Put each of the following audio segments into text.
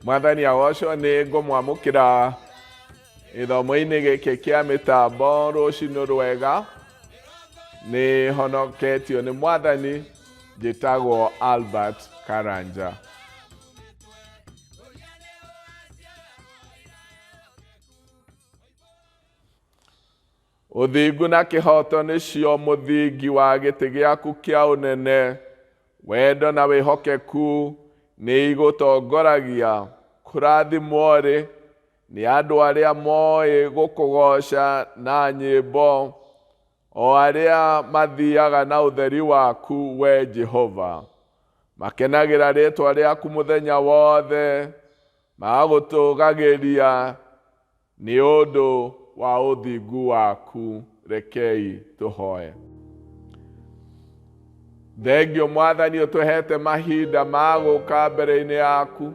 Mwathani agoco nĩ ngũmwamũkĩra gĩthomo-inĩ gĩkĩ kĩa mĩtambo rũciinĩ rwega. Nĩ honoketio nĩ Mwathani, njĩtagwo Albert Karanja. Ũthingu na kĩhoto nĩcio mũthingi wa gĩtĩ gĩaku kĩa ũnene. Wendo na wĩhokeku nĩ igũtongoragia. Kũrathimwo-rĩ nĩ andũ arĩa moĩ gũkũgoca na nyĩmbo, o arĩa mathiaga na ũtheri waku, we Jehova. Makenagĩra rĩĩtwa rĩaku mũthenya wothe, magagũtũgagĩria nĩ ũndũ wa ũthingu waku. Rekei tũhoe. Thengio Mwathani ũtũhete mahinda ma gũka mbere-inĩ yaku.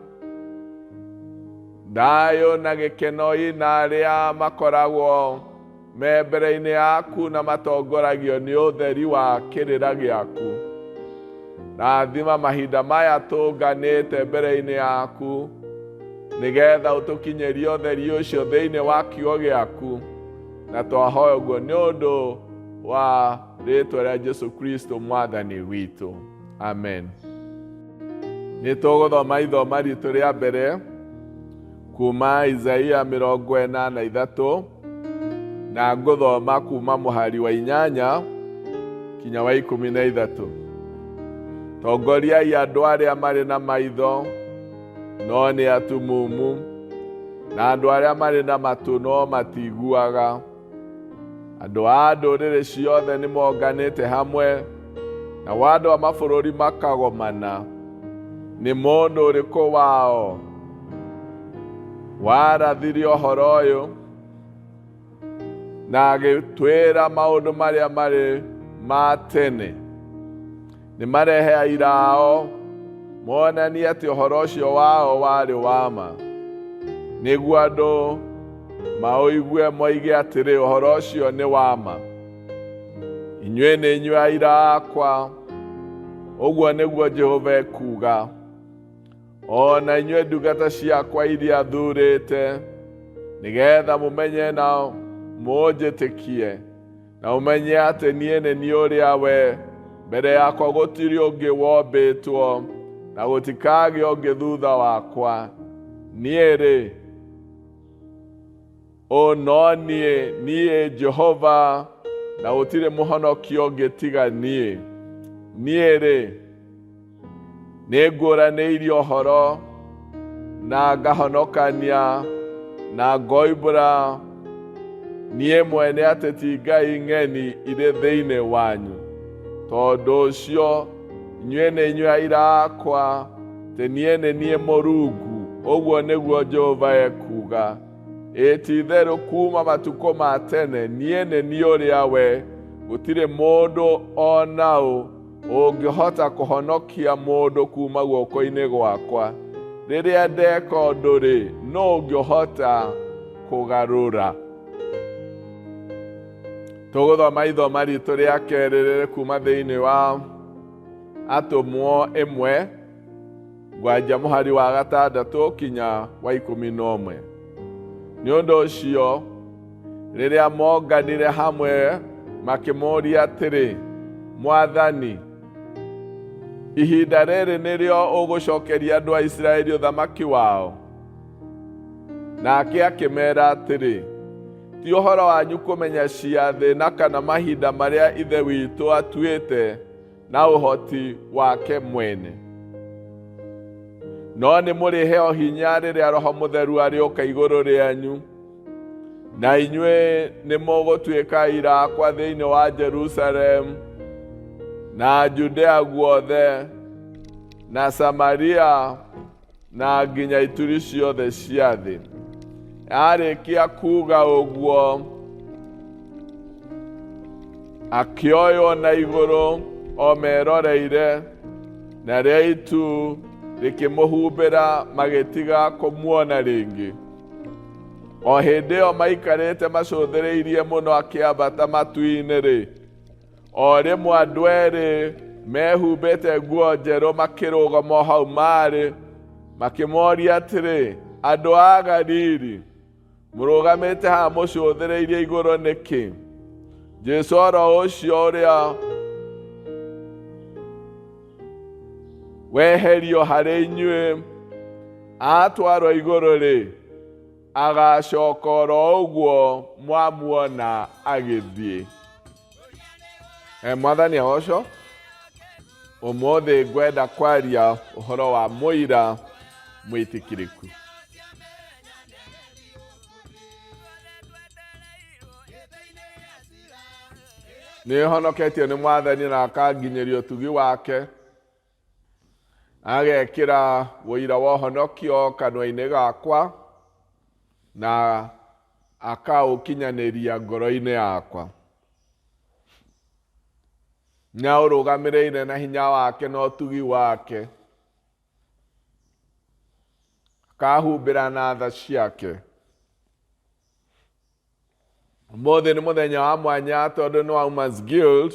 Thayũ na gĩkeno ina arĩa makoragwo me mbere-inĩ yaku na matongoragio nĩ ũtheri wa kĩrĩra gĩaku. Rathima mahinda maya tũnganĩte mbere-inĩ yaku, nĩgetha ũtũkinyĩrie ũtheri ũcio thĩinĩ wa kiugo gĩaku. Na twahoya ũguo nĩ ũndũ wa rĩĩtwa rĩa Jesũ Kristo Mwathani witũ. Amen. Nĩ tũgũthoma ithoma ritũ rĩa mbere kuma Isaia 43 na ngũthoma kuma mũhari wa 8 kinya wa 13. Tongoriai andũ arĩa marĩ na maitho no nĩ atumumu, na andũ arĩa marĩ na matũ no matiguaga. Andũ a ndũrĩrĩ ciothe nĩ monganĩte hamwe, na andũ a mabũrũri makagomana. Nĩ mũndũ ũrĩkũ wao warathirie ũhoro ũyũ na agĩtwĩra maũndũ marĩa marĩ ma tene? Nĩ marehe aira ao monanie atĩ ũhoro ũcio wao warĩ wa ma, nĩguo andũ maũigue moige atĩrĩ, ũhoro ũcio nĩ wa ma. Inyuĩ nĩ inyuĩ aira akwa, ũguo nĩguo Jehova ekuuga. Ona inyuĩ ndungata ciakwa iria thurĩte, nĩgetha mũmenye na mũnjĩtĩkie, na mũmenye atĩ niĩ nĩ niĩ ũrĩa we. Mbere yakwa gũtirĩ ũngĩ wombĩtwo, na gũtikagĩa ũngĩ thutha wakwa. Niĩ-rĩ, no niĩ Jehova, na gũtirĩ mũhonokia ũngĩ tiga niĩ. Niĩ-rĩ, nĩ ngũranĩirie ũhoro na ngahonokania na ngoimbũra niĩ mwene atĩ ti ngai ng'eni irĩ thĩinĩ wanyu. Tondũ ũcio inyuĩ nĩ inyuĩ aira akwa, atĩ niĩ nĩ niĩ Mũrungu, ũguo nĩguo Jehova ekuuga. Ti-itherũ kuma matukũ ma tene niĩ nĩ niĩ ũrĩa we. Gũtirĩ mũndũ ona ũ ũngĩhota kũhonokia mũndũ kuma guoko-inĩ gwakwa. Rĩrĩa ndeka ũndũ-rĩ, no ũngĩhota kũgarũra. Tũgũthoma ithoma ritũ rĩa kerĩ rĩrĩ kuma thĩinĩ wa Atũmwo 1 ngwanja mũhari wa 6 kinya wa 11. Nĩ ũndũ ũcio, rĩrĩa monganire hamwe makĩmũũria atĩrĩ, Mwathani, ihinda rĩrĩ nĩrĩo ũgũcokeria andũ a Isiraeli ũthamaki wao? Nake akĩmeera atĩrĩ, ti ũhoro wanyu kũmenya ciathĩ na kana mahinda marĩa ithe witũ atuĩte na ũhoti wake mwene. No nĩ mũrĩheo hinya rĩrĩa Roho Mũtheru arĩũka igũrũ rĩanyu, na inyuĩ nĩ mũgũtuĩka aira akwa thĩinĩ wa Jerusalemu na Judea guothe na Samaria na nginya ituri ciothe cia thĩ. Arĩkia kuuga ũguo, akĩoywo na igũrũ o meroreire, na rĩa itu rĩkĩmũhumbĩra magĩtiga kũmuona rĩngĩ. O hĩndĩ ĩyo maikarĩte macũthĩrĩirie mũno akĩambata matu-inĩ-rĩ, o rĩmwe andũ erĩ mehumbĩte nguo njerũ makĩrũgama hau marĩ, makĩmoria atĩrĩ, andũ a Galili, mũrũgamĩte haha mũcũthĩrĩirie igũrũ nĩkĩ? Jesũ oro ũcio ũrĩa weherio harĩ inyuĩ atwarwo igũrũ-rĩ, agacoka oro ũguo mwamuona agĩthiĩ. Mwathani agocwo. Ũmũthĩ ngwenda kwaria ũhoro wa mũira mwĩtĩkĩrĩku. Nĩhonoketio nĩ Mwathani na akanginyĩria ũtugi wake, agekĩra ũira wa ũhonokio kanua-inĩ gakwa na akaũkinyanĩria ngoro-inĩ yakwa. Na ũrũgamĩrĩire na hinya wake na ũtugi wake, akahumbĩra na tha ciake. Ũmũthĩ nĩ mũthenya wa mwanya tondũ nĩ wa Women's Guild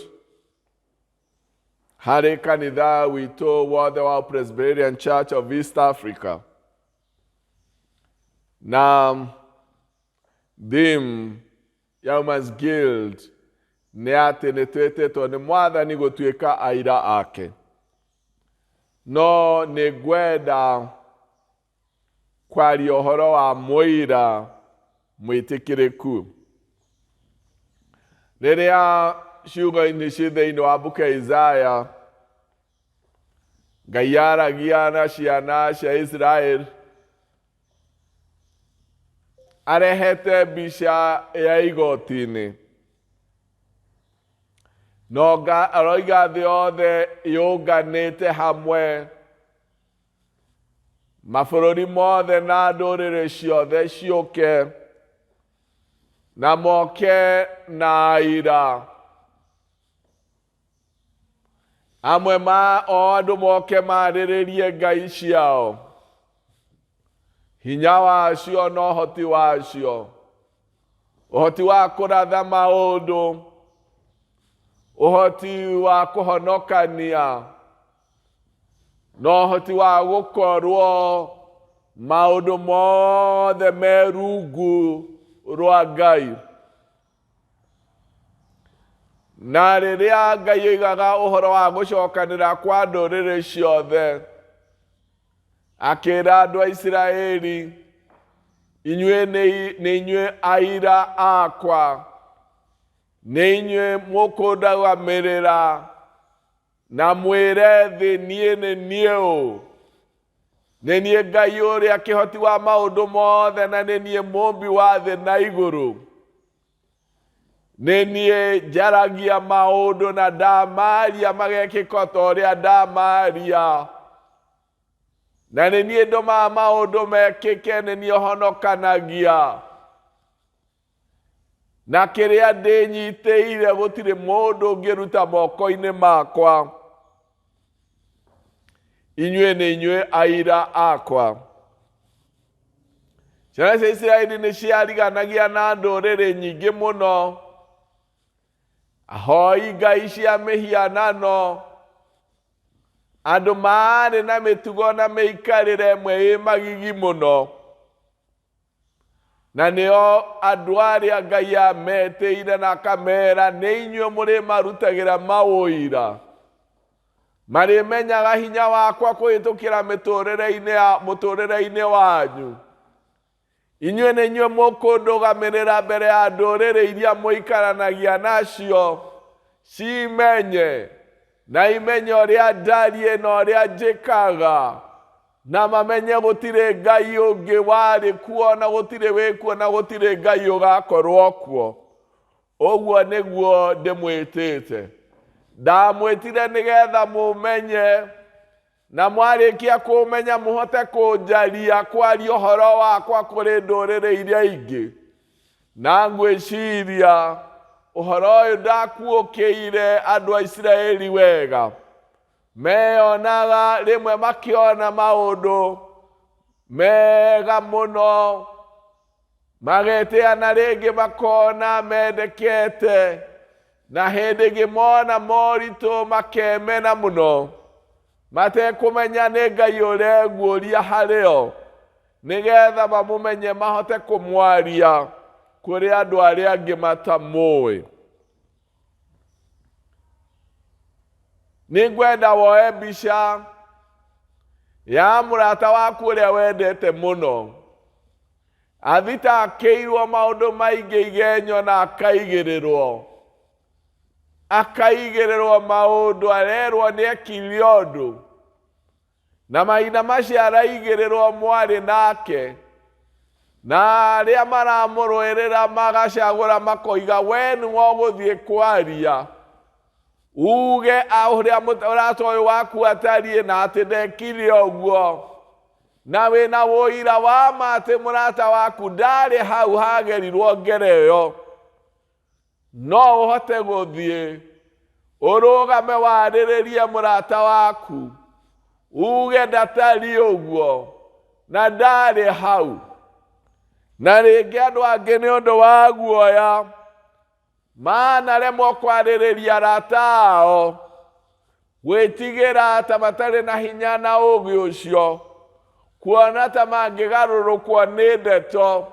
harĩ kanitha witũ wothe wa Presbyterian Church of East Africa. Na theme ya Women's Guild nĩ atĩ nĩ twĩtĩtwo nĩ Mwathani gũtuĩka aira ake. No nĩ ngwenda kwaria ũhoro wa mũira mwĩtĩkĩrĩku. Rĩrĩa ciugo-inĩ ci thĩinĩ wa mbuku ya Isaya, Ngai aragia na ciana cia Israeli, arehete mbica ya igoti-inĩ. No aroiga thĩ yothe yũnganĩte hamwe, mabũrũri mothe na ndũrĩrĩ ciothe ciũke na moke na ira. Amwe o andũ moke marĩrĩrie ngai ciao, hinya wacio na ũhoti wacio, ũhoti wa kũratha maũndũ, ũhoti wa kũhonokania, na ũhoti wa gũkorwo maũndũ mothe me rungu rwa Ngai. Na rĩrĩa Ngai oigaga ũhoro wa gũcokanĩra kwa ndũrĩrĩ ciothe, akĩra andũ a Isiraeli, inyuĩ nĩ inyuĩ aira akwa, nĩ inyuĩ mũkũndagamĩrĩra na mwĩre thĩ niĩ nĩ niĩ ũ. Nĩ niĩ Ngai ũrĩa kĩhoti wa maũndũ mothe, na nĩ niĩ mũmbi wa thĩ na igũrũ. Nĩ niĩ njaragia maũndũ na ndamaria magekĩka ta ũrĩa ndamaria. Na nĩ niĩ ndũmaga maũndũ mekĩke, nĩ niĩ honokanagia. Na kĩrĩa ndĩnyitĩire gũtirĩ mũndũ ũngĩruta moko-inĩ makwa. Inyuĩ nĩ inyuĩ aira akwa. Ciana cia Isiraeli nĩ ciariganagia na ndũrĩrĩ nyingĩ mũno, ahoi ngai cia mĩhianano, andũ marĩ na mĩtugo na mĩikarĩre ĩmwe ĩ magigi mũno. Na nĩo andũ arĩa Ngai ametĩire na akamera, nĩ inyuĩ mũrĩmarutagĩra maũira. Marĩmenyaga hinya wakwa kũhĩtũkĩra mũtũrĩre-inĩ wanyu. Inyuĩ nĩ inyuĩ mũkũndũgamĩrĩra mbere ya ndũrĩrĩ iria mũikaranagia nacio, cimenye na imenye ũrĩa ndariĩ na ũrĩa njĩkaga, na mamenye gũtirĩ Ngai ũngĩ warĩ kuo, na gũtirĩ wĩkuo, na gũtirĩ Ngai ũgakorwo kuo. Ũguo nĩguo ndĩmwĩtĩte. Ndamwĩtire nĩgetha mũmenye, na mwarĩkia kũmenya mũhote kũnjaria kwaria ũhoro wakwa kũrĩ ndũrĩrĩ iria ingĩ. Na ngwĩciria ũhoro ũyũ ndakuũkĩire andũ a Isiraeli wega. Meyonaga rĩmwe makĩona maũndũ mega mũno, magetĩana rĩngĩ makona mendekete, na hĩndĩ ĩngĩ mona moritũ makemena mũno. matekumenya nĩ Ngai ũreguũria harĩo, nĩgetha mamũmenye mahote kũmwaria kũrĩ andũ arĩa angĩ matamũĩ. Nĩngwenda woe mbica ya mũrata waku ũrĩa wendete mũno, athitakĩirwo maũndũ maingĩ igenyo na akaigĩrĩrwo maũndũ, arerwo nĩ ekire ũndũ, na mahinda macio araigĩrĩrwo mwarĩ nake, na arĩa maramũrũĩrĩra magacagũra makoiga we nĩwe ũgũthiĩ kwaria uge ũrĩa mũrata ũyũ waku atariĩ na atĩ ndekire ũguo, na wĩna ũira wa ma atĩ mũrata waku ndarĩ hau hagerirwo ngereyo, no ũhote gũthiĩ ũrũgame warĩrĩrie mũrata waku uge ndatari ũguo na ndarĩ hau. Na rĩngĩ andũ angĩ nĩ ũndũ wa guoya manaremwo kwarĩrĩria arata ao, gwĩtigĩra ta matarĩ na hinya na ũũgĩ ũcio, kuona ta mangĩgarũrũkwo nĩ ndeto,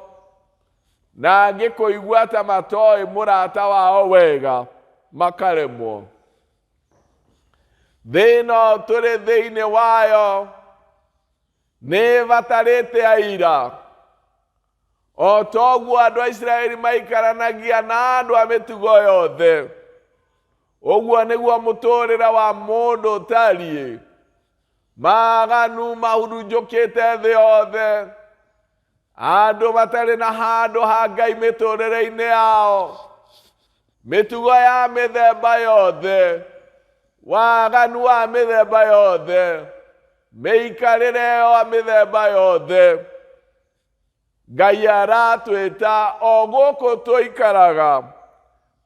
na angĩ kũigua ta matoĩ mũrata wao wega makaremwo. Thĩno tũrĩ thĩinĩ wayo nĩ vatarĩte aira, o toguo andũ a Isiraeli maikaranagia na andũ a mĩtugo yothe, ũguo nĩguo mũtũrĩre wa mũndũ ũtariĩ. Maganu mahurunjũkĩte thĩ yothe, andũ matarĩ na handũ ha Ngai mĩtũrĩre-inĩ yao, mĩtugo ya mĩthemba yothe, waganu wa mĩthemba yothe, mĩikarĩre ya mĩthemba yothe. Ngai aratwĩta o gũkũ tũikaraga,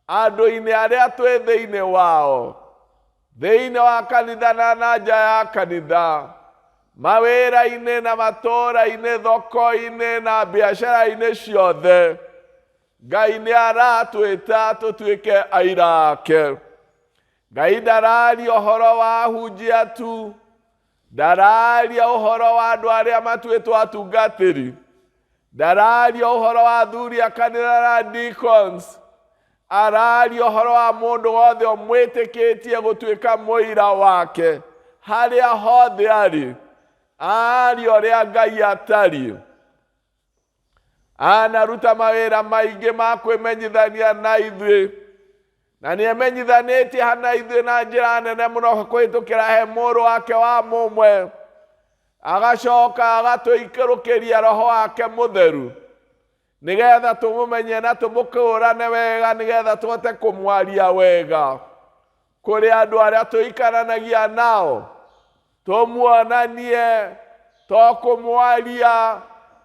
andũ-inĩ arĩa twĩ thĩinĩ wao, thĩinĩ wa kanitha na nja ya kanitha, mawĩra-inĩ na matũũra-inĩ, thoko-inĩ na biacara-inĩ ciothe. Ngai nĩ aratwĩta tũtuĩke aira ake. Ngai ndararia ũhoro wa ahunjia tu, ndararia ũhoro wa andũ arĩa matuĩtwo atungatĩri, ndararia ũhoro wa athuri a kanitha na deacons, araria ũhoro wa mũndũ wothe ũmwĩtĩkĩtie gũtuĩka mũira wake harĩa hothe arĩ, aria ũrĩa Ngai atariĩ. Anaruta mawĩra maingĩ ma kwĩmenyithania na ithuĩ, na nĩemenyithanĩtie hana ithuĩ na njĩra nene mũno kũhĩtũkĩra he mũrũ wake wa mũmwe, agacoka agatũikũrũkĩria roho wake mũtheru, nĩgetha tũmũmenye na tũmũkũũrane wega, nĩgetha tũhote kũmwaria wega kũrĩ andũ arĩa tũikaranagia nao, tũmuonanie to kũmwaria,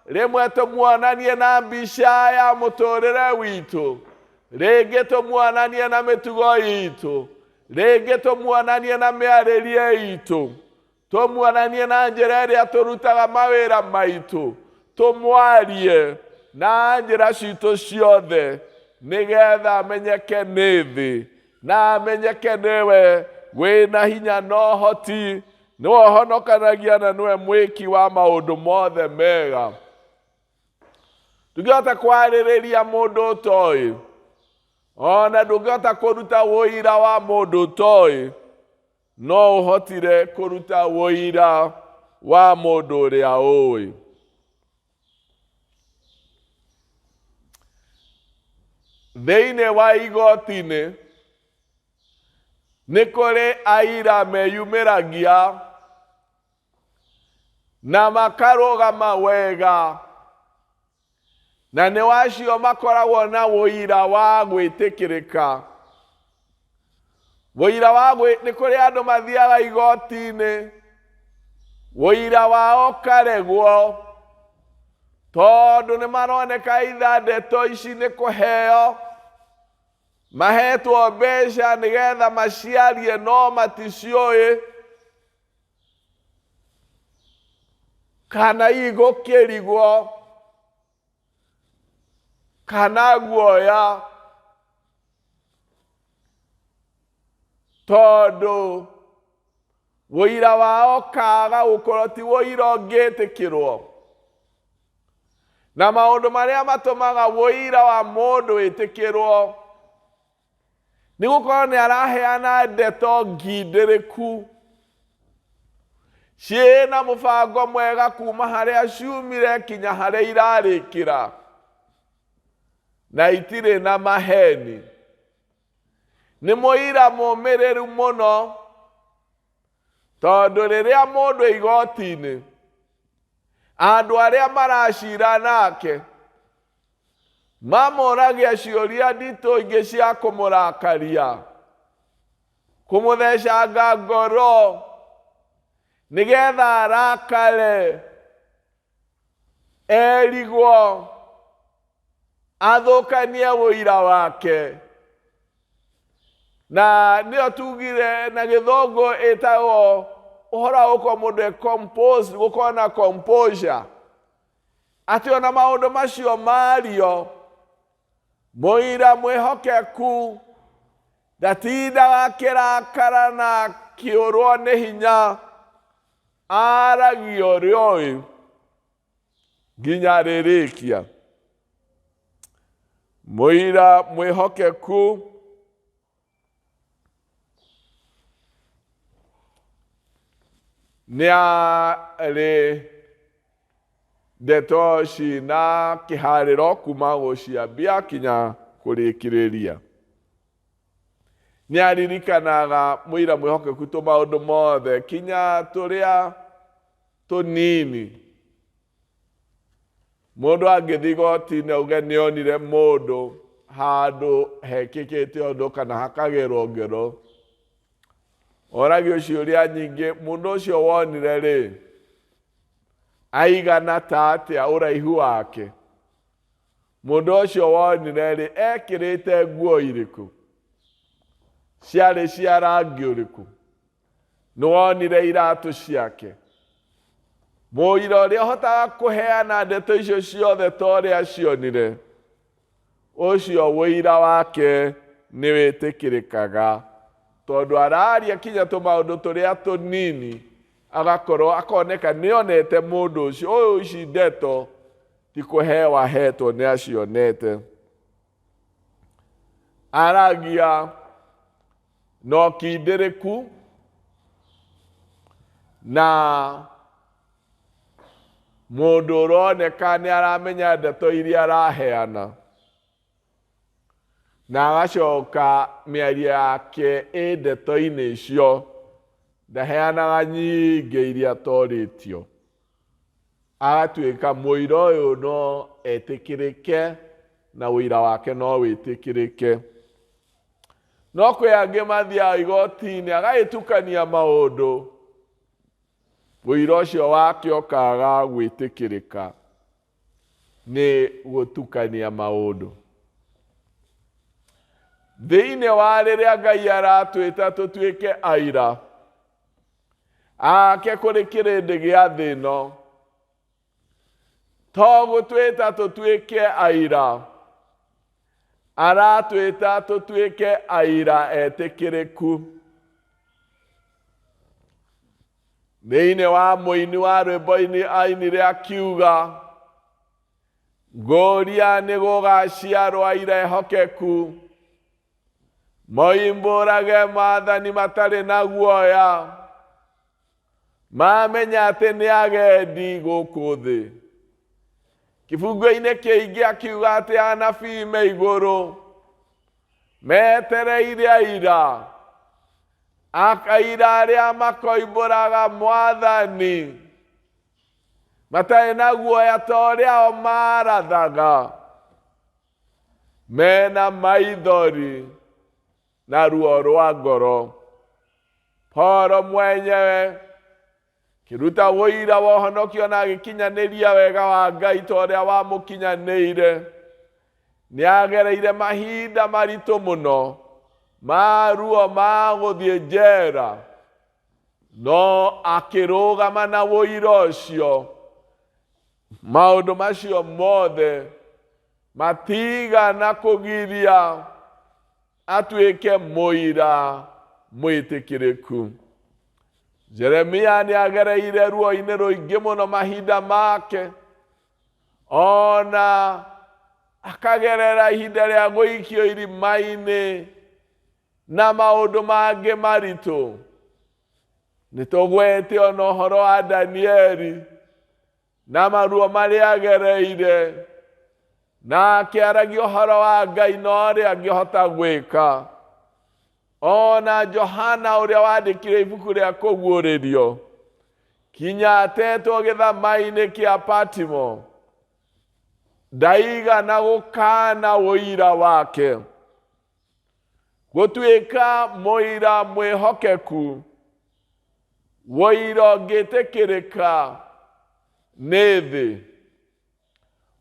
rĩmwe tũmuonanie na mbica ya mũtũrĩre witũ, rĩngĩ tũmuonanie na mĩtugo itũ, rĩngĩ tũmuonanie na mĩarĩrie itũ, tũmuonanie na njĩra ĩrĩa tũrutaga mawĩra maitũ, tũmwarie na njĩra citũ ciothe, nĩgetha amenyeke nĩ thĩ na amenyeke nĩwe wĩna hinya na ũhoti, nĩwe ũhonokanagia na nĩwe mwĩki wa maũndũ mothe mega. Ndũngĩhota kwarĩrĩria mũndũ ũtoĩ, ona ndũngĩhota kũruta ũira wa mũndũ ũtoĩ, no ũhotire kũruta ũira wa mũndũ ũrĩa ũĩ. Thĩinĩ wa igoti-inĩ nĩ kũrĩ aira meyumĩragia na makarũgama wega, na nĩ wacio makoragwo na ũira wa gwĩtĩkĩrĩka. Ũira wa nĩ kũrĩ andũ mathiaga igoti-inĩ, ũira wao ũkaregwo, tondũ nĩ maroneka itha ndeto ici nĩ kũheo mahetwo mbeca nĩgetha maciarie no maticiũĩ, kana igũkĩrigwo, kana guoya, tondũ Woira wao kaga ukorwo ti woira ũngĩtĩkĩrwo. Na maũndũ marĩa matũmaga woira wa mũndũ wĩtĩkĩrwo nĩ gũkorwo nĩ araheana ndeto ngindĩrĩku ciĩna mũbango mwega kuma harĩa ciumire kinya harĩa irarĩkĩra, na itirĩ na maheni. Nĩ mũira mũmĩrĩru mũno, tondũ rĩrĩa mũndũ igoti-inĩ, andũ arĩa maracira nake mamũragia ciũria nditũ ingĩ cia kũmũrakaria, kũmũthecanga ngoro, nĩgetha arakare, erigwo, athũkanie ũira wake. Na nĩyo tugire na gĩthũngũ ĩtagwo ũhoro wa gũkorwo mũndũ composed, gũkorwo na composure. Atĩ ona maũndũ macio mario, mũira mwĩhokeku ndatindaga akĩrakara na akĩũrwo nĩ hinya, aragia ũrĩa oĩ nginya rĩrĩkia. Mũira mwĩhokeku nĩ arĩ ndeto cina kĩharĩro kuma gũciambia kinya kũrĩkĩrĩria. Nĩ aririkanaga mũira mwĩhokeku tũmaũndũ mothe kinya tũrĩa tũnini. Mũndũ angĩthiĩ igoti-inĩ auge nĩonire mũndũ handũ hekĩkĩte ũndũ kana hakagerwo ngero, oragio ciũria nyingĩ, mũndũ ũcio wonire rĩ, aigana ta atĩa ũraihu wake? Mũndũ ũcio wonire rĩ, ekĩrĩte nguo irĩkũ? Ciarĩ cia rangi ũrĩkũ? Nĩwonire iratũ ciake? Mũira ũrĩa ũhotaga kũheana ndeto icio ciothe ta ũrĩa cionire, ũcio wũira wake nĩ wĩtĩkĩrĩkaga, tondũ araria kinya tũmaũndũ tũrĩa tũnini, agakorwo akoneka nĩonete mũndũ ũcio, ũyũ ici ndeto ti kũhewa hetwo nĩ acionete. Aragia no kindĩrĩku na mũndũ ũroneka nĩ aramenya ndeto iria araheana, na agacoka mĩario yake ĩ ndeto-inĩ icio ndaheanaga nyingĩ iria atorĩtio. Agatuĩka mũira ũyũ no etĩkĩrĩke na ũira wake no wĩtĩkĩrĩke. No kwĩ angĩ mathiaga igoti-inĩ agagĩtukania maũndũ, ũira ũcio wake ũkaga gwĩtĩkĩrĩka nĩ gũtukania maũndũ. Thĩinĩ wa rĩrĩa Ngai aratwĩta tũtuĩke aira ake kũrĩ kĩrĩndĩ gĩa thĩ ĩno, to gũtwĩta tũtuĩke aira, aratwĩta tũtuĩke aira etĩkĩrĩku. Thĩinĩ wa mũini wa rwĩmbo-inĩ ainire akiuga, ngũria nĩ gũgaciarwo aira ehokeku, moimbũrage maathani matarĩ na guoya, mamenya atĩ nĩ agendi gũkũ thĩ. Kĩbungo-inĩ kĩingĩ akiuga atĩ anabii me igũrũ metereire aira, akaira arĩa makoimbũraga mwathani matarĩ na guoya ta ũrĩa o marathaga, mena maithori na ruo rwa ngoro. Paulo mwenyewe kĩruta ũira wa ũhonokio na agĩkinyanĩria wega wa Ngai ta ũrĩa wamũkinyanĩire. Nĩagereire mahinda maritũ mũno ma ruo ma gũthiĩ njera, no akĩrũgama na ũira ũcio. Maũndũ macio mothe matigana kũgiria atuĩke mũira mwĩtĩkĩrĩku. Jeremia ni agereire ruo-inĩ rũingĩ mũno mahinda make, ona akagerera ihinda rĩa gũikio irima-inĩ na maũndũ mangĩ maritũ. Nĩtũgwete ona ũhoro wa Danieli na maruo marĩa agereire, na akĩaragia ũhoro wa Ngai na ũrĩa angĩhota gwĩka. Ona Johana ũrĩa wandĩkire ibuku rĩa kũguũrĩrio, kinya atetwo gĩthama-inĩ kĩa Patimo, ndaigana gũkana ũira wake. Gũtuĩka mũira mwĩhokeku, ũira ũngĩtĩkĩrĩka nĩ thĩ.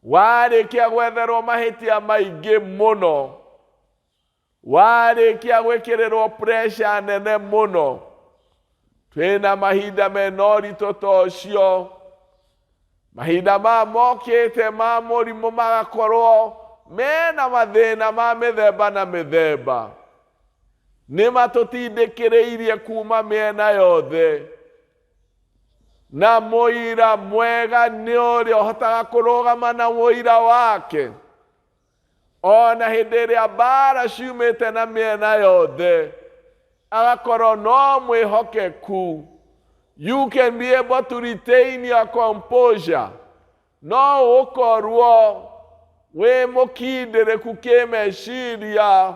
Warĩkia gwetherwo mahĩtia maingĩ mũno, warĩkia gwĩkĩrĩrwo pressure nene mũno, twĩna mahinda mena ũritũ ta ũcio. Mahinda mokĩte ma mũrimũ magakorwo mena mathĩna ma mĩthemba na mĩthemba. Nĩmatũtindĩkĩrĩirie kuma mĩena yothe. Na mũira mwega nĩ ũrĩa ũhotaga kũrũgama na mũira wake. Ona hĩndĩ ĩrĩa mbara ciumĩte na mĩena yothe, agakorwo no mwĩhokeku. You can be able to retain your composure. No ũkorwo wĩ mũkindĩrĩku kĩmeciria,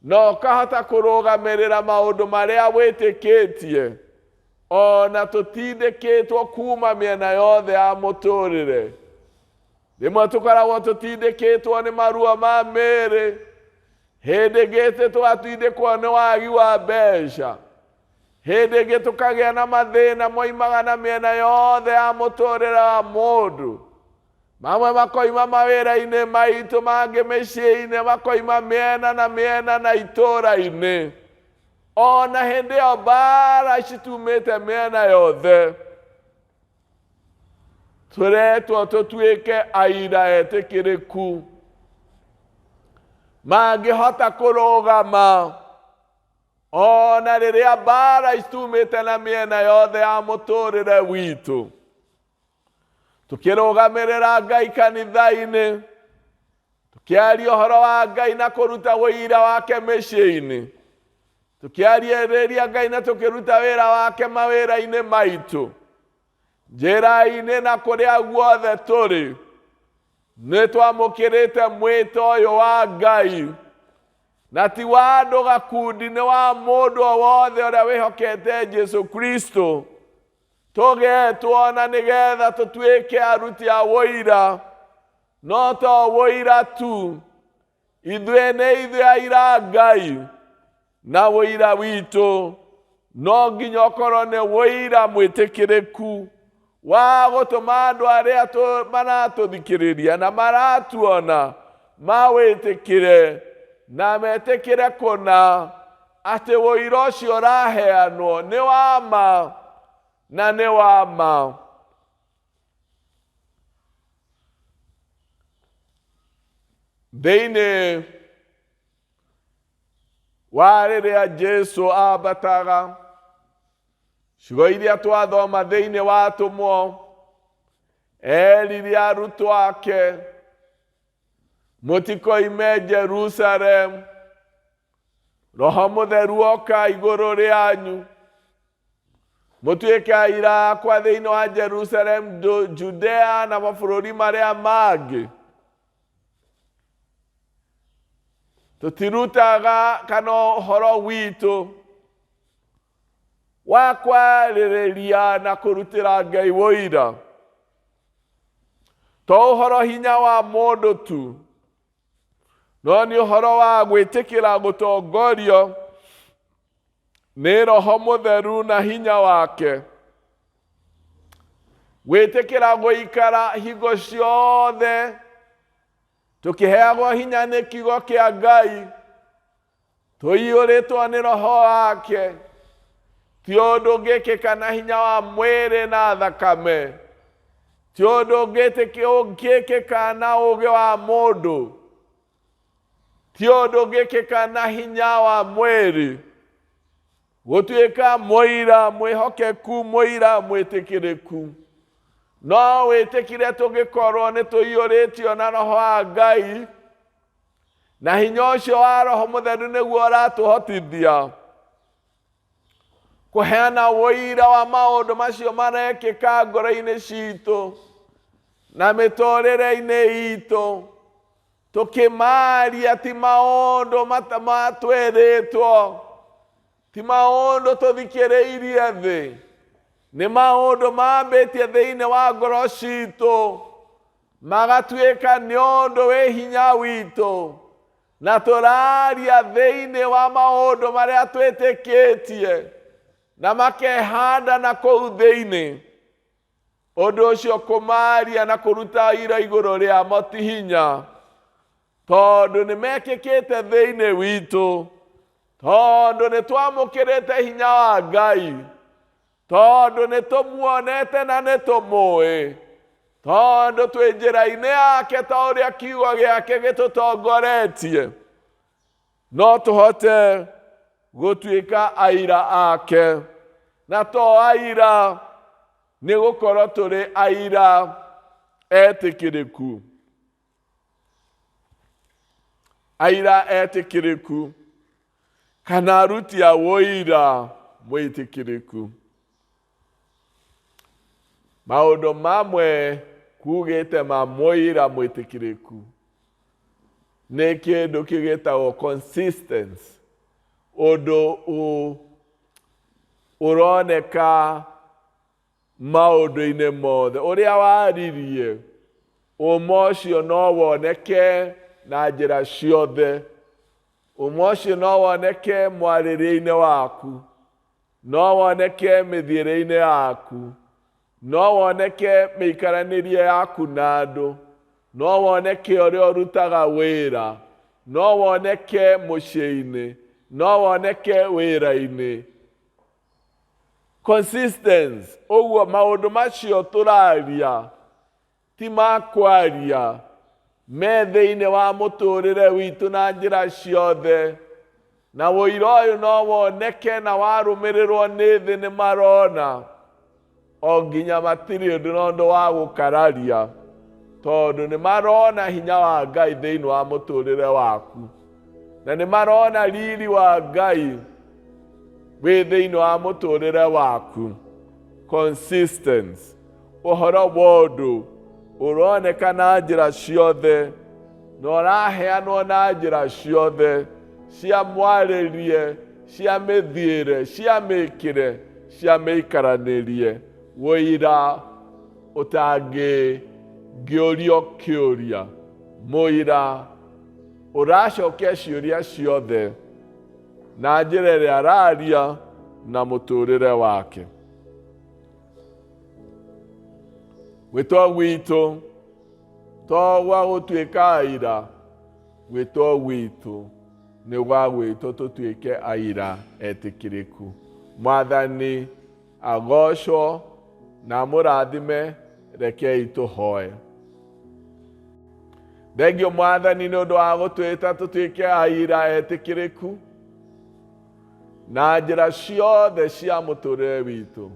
no ũkahota kũrũgamĩrĩra maũndũ marĩa wĩtĩkĩtie, ona tũtindĩkĩtwo kuma mĩena yothe ya mũtũrĩre. Rĩmwe tũkoragwo tũtindĩkĩtwo nĩ maruo ma mĩĩrĩ, hĩndĩ ĩngĩ tũgatindĩkwo nĩ wagi wa mbeca, hĩndĩ ĩngĩ tũkagĩa na mathĩna moimaga na mĩena yothe ya mũtũrĩre wa mũndũ. Mamwe makoima mawĩra-inĩ maitũ, mangĩ mĩciĩ-inĩ, makoima mĩena na mĩena na itũũra-inĩ. Ona hĩndĩ ĩyo mbara citumĩte mĩena yothe, tũretwo tũtuĩke aira etĩkĩrĩku, mangĩhota kũrũgama ona rĩrĩa mbara citumĩte na mĩena yothe ya mũtũrĩre witũ. Tũkĩrũgamĩrĩra Ngai kanitha-inĩ, tũkĩaria ũhoro wa Ngai na kũruta ũira wake mĩciĩ-inĩ, tũkĩarĩrĩria Ngai na tũkĩruta wĩra wake mawĩra-inĩ maitũ, njĩra-inĩ na kũrĩa guothe tũrĩ. Nĩtwamũkĩrĩte mwĩto ũyũ wa Ngai, na ti wa andũ gakundi, nĩ wa mũndũ o wothe ũrĩa wĩhokete Jesũ Kristo. Tũgetwo na nĩgetha tũtuĩke aruti a ũira, no to ũira tu. Ithuĩ nĩ ithuĩ aira Ngai, na ũira witũ no nginya ũkorwo nĩ ũira mwĩtĩkĩrĩku wa gũtũma andũ arĩa maratũthikĩrĩria na maratuona mawĩtĩkĩre na metĩkĩre kũna atĩ ũira ũcio ũraheanwo nĩ wa ma na nĩ wa ma. Thĩinĩ wa rĩrĩa Jesũ ambataga, ciugo iria twathoma thĩinĩ wa Atũmwo, erire arutwo ake, mũtikoime Jerusalemu, Roho Mũtheru oka igũrũ rĩanyu, mũtuĩke aira akwa thĩinĩ wa Jerusalemu, Judea na mabũrũri marĩa mangĩ. Tũtirutaga kana ũhoro witũ wa kwarĩrĩria na kũrutĩra Ngai ũira to ũhoro hinya wa mũndũ tu, no nĩ ũhoro wa gwĩtĩkĩra gũtongorio nĩ Roho Mũtheru na hinya wake, gwĩtĩkĩra gũikara hingo ciothe tũkĩheagwo hinya nĩ kiugo kĩa Ngai, tũiyũrĩtwo nĩ Roho wake, ti ũndũ ũngĩkĩka na hinya wa mwĩrĩ na thakame, ti ũndũ ũngĩkĩka na ũũgĩ wa mũndũ, ti ũndũ ũngĩkĩka na hinya wa mwĩrĩ, Gũtuĩka mũira mwĩhokeku, mũira mwĩtĩkĩrĩku. No wĩtĩkire tũngĩkorwo nĩ tũiyũrĩtio na Roho wa Ngai, na hinya ũcio wa Roho Mũtheru nĩguo ũratũhotithia kũheana ũira wa maũndũ macio marekĩka ngoro-inĩ citũ na mĩtũrĩre-inĩ itũ, tũkĩmaria ti maũndũ matwĩrĩtwo, ti maũndũ tũthikĩrĩirie thĩ, nĩ maũndũ mambĩtie thĩinĩ wa ngoro citũ, magatuĩka nĩ ũndũ wĩ hinya witũ, na tũraria thĩinĩ wa maũndũ marĩa twĩtĩkĩtie, na makehanda na kũu thĩinĩ. Ũndũ ũcio kũmaria na kũruta ira igũrũ rĩamo ti hinya, tondũ nĩ mekĩkĩte thĩinĩ witũ, tondũ nĩ twamũkĩrĩte hinya wa Ngai, tondũ nĩ tũmuonete na nĩ tũmũĩ, tondũ twĩ njĩra-inĩ yake ta ũrĩa kiugo gĩake gĩtũtongoretie, no tũhote gũtuĩka aira ake, na to aira nĩ gũkorwo tũrĩ aira etĩkĩrĩku. Aira etĩkĩrĩku kana aruti a ũira mwĩtĩkĩrĩku. Maũndũ mamwe kugĩte ma mũira mwĩtĩkĩrĩku nĩ kĩndũ kĩgĩtagwo consistency, ũndũ ũroneka maũndũ-inĩ mothe. Ũrĩa waririe ũma ũcio no woneke na njĩra ciothe. Ũma ũcio no woneke mwarĩrie-inĩ waku, no woneke mĩthiĩre-inĩ yaku, no woneke mĩikaranĩrie yaku na andũ, no woneke ũrĩa ũrutaga wĩra, no woneke mũciĩ-inĩ, no woneke wĩra-inĩ. Consistency, ũguo maũndũ macio tũraria ti ma kwaria, me thĩinĩ wa mũtũrĩre witũ na njĩra ciothe, na ũira ũyũ no woneke na warũmĩrĩrwo nĩ thĩ nĩ marona, o nginya matirĩ ũndũ wa gũkararia, tondũ nĩ marona hinya wa Ngai thĩinĩ wa mũtũrĩre waku, na nĩ marona riri wa Ngai wĩ thĩinĩ wa mũtũrĩre waku. Consistency, ũhoro wa ũndũ ũroneka na njĩra ciothe, na ũraheanwo na njĩra ciothe, cia mwarĩrie, cia mĩthiĩre, cia mĩkĩre, cia mĩikaranĩrie, ũira ũtangĩũrio kĩũria, mũira ũracokia ciũria ciothe na njĩra ĩrĩa araria na mũtũrĩre wake. Gwĩtwo gwitũ to gwa gũtuĩka aira, gwĩtwo gwitũ nĩ gwa gwĩtwo tũtuĩke aira etĩkĩrĩku. Mwathani agocwo na mũrathime, rekei tũhoe. Thengio Mwathani nĩ ũndũ wa gũtwĩta tũtuĩke aira etĩkĩrĩku na njĩra ciothe cia mũtũrĩre witũ.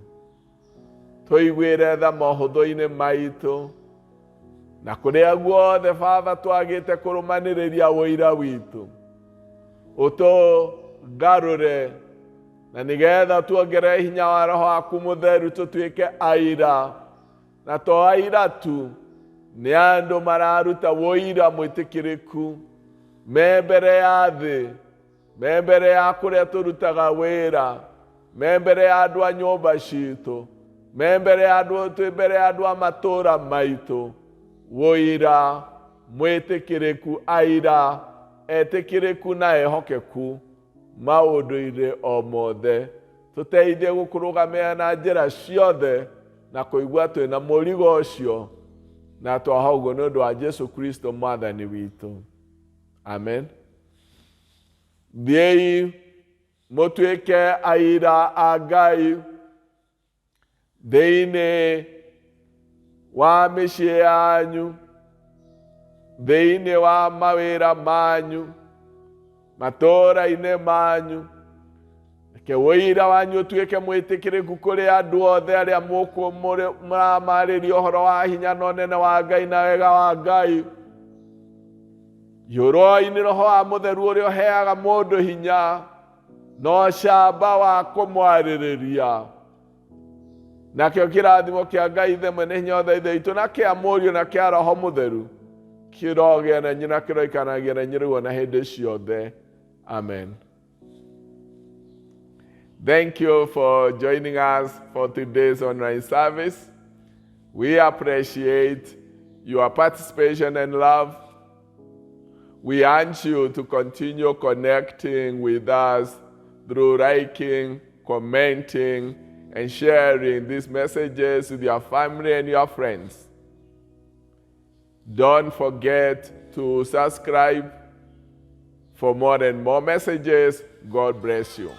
Tũiguĩre tha mohũthũ-inĩ maitũ, na kũrĩa guothe Baba twagĩte kũrũmanĩrĩria ũira witũ, ũtũgarũre, na nĩgetha tuongerere hinya wa Roho waku Mũtheru tũtuĩke aira, na to aira tu, nĩ andũ mararuta ũira mwĩtĩkĩrĩku me mbere ya thĩ, me mbere ya kũrĩa tũrutaga wĩra, me mbere ya andũ a nyũmba citũ, me mbere ya andũ a matũũra maitũ. Ũira mwĩtĩkĩrĩku, aira etĩkĩrĩku na ehokeku maũndũ-inĩ o mothe. Tũteithie gũkũrũgamia na njĩra ciothe na kũigua twĩna mũrigo ũcio, na twaha ũguo nĩ ũndũ wa Jesu Kristo Mwathani witũ. Amen. Thiĩi mũtuĩke aira a Ngai thĩinĩ wa mĩciĩ yanyu, thĩinĩ wa mawĩra manyu, matũũra-inĩ manyu, Ke woira wanyu tuike mwitikireku kuri andu othe aria muramarĩria ũhoro wa hinya na ũnene wa Ngai na wega wa Ngai. Yũroi-inĩ Roho wa Mũtheru ũrĩa ũheaga mũndũ hinya na ũcamba wa kũmwarĩrĩria. Nakĩo kĩrathimo kĩa Ngai Ithe Mwene Hinya Wothe Ithe witũ na kĩa Mũriũ na kĩa Roho Mũtheru kĩrogĩa na inyuĩ na kĩroikanagia na inyuĩ rĩu na hĩndĩ ciothe. Amen. Thank you for joining us for today's online service. We appreciate your participation and love. We urge you to continue connecting with us through liking, commenting, and sharing these messages with your family and your friends. Don't forget to subscribe for more and more messages. God bless you.